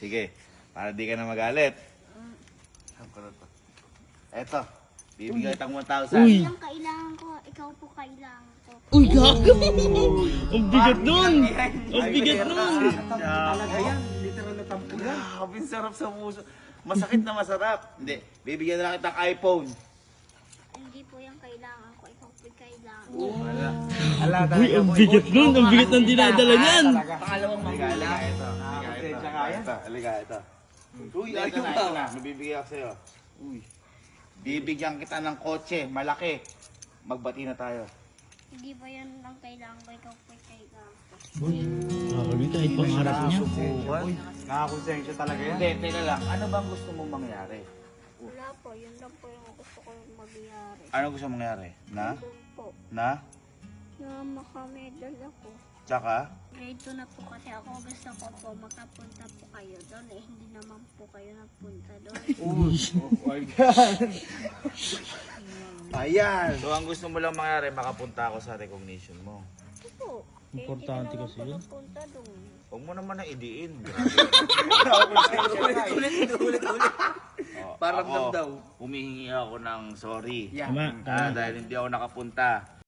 Sige, para di ka na magalit. Eto, bibigyan kitang 1,000. Uy. Ang kailangan ko, ikaw po kailangan ko. Uy, gago! Ang bigat nun! Ang bigat nun! Talaga yan, literal na tampulan. Grabe, sarap sa puso. Masakit na masarap. Hindi, bibigyan na lang kitang iPhone. Hindi po yung kailangan ko, ikaw po kailangan ko. Uy, ang bigat nun! Ang bigat ng dinadala niyan! Pangalawang Halika, manghula. halika, ito. Pasensya ka yan. Halika, ito. Uy, Ito ayun na, ba? ito na. Mabibigyan ko sa'yo. Uy. Bibigyan kita ng kotse, malaki. Magbati na tayo. Hindi ba yan ang kailangan ko, ikaw po kailangan ko. Grabe, kahit pangarap niya. Nakakonsensya talaga yan. Hindi, teka lang. Ano bang gusto mong mangyari? Wala po, yun lang po yung gusto ko magyari. Ano gusto mong mangyari? Na? Yun po, Na? na makamedal ako. Tsaka? Grade 2 na po kasi ako, gusto ko po makapunta po kayo doon. Eh, hindi naman po kayo napunta doon. Ayan. So, ang gusto mo lang mangyari, makapunta ako sa recognition mo. Ito po. Eh, Importante hindi kasi naman yun. po napunta doon. Huwag mo naman na idiin. Ulit. Parang Ako, daw. humihingi ako ng sorry. Yeah. Tama, tama. Dahil hindi ako nakapunta.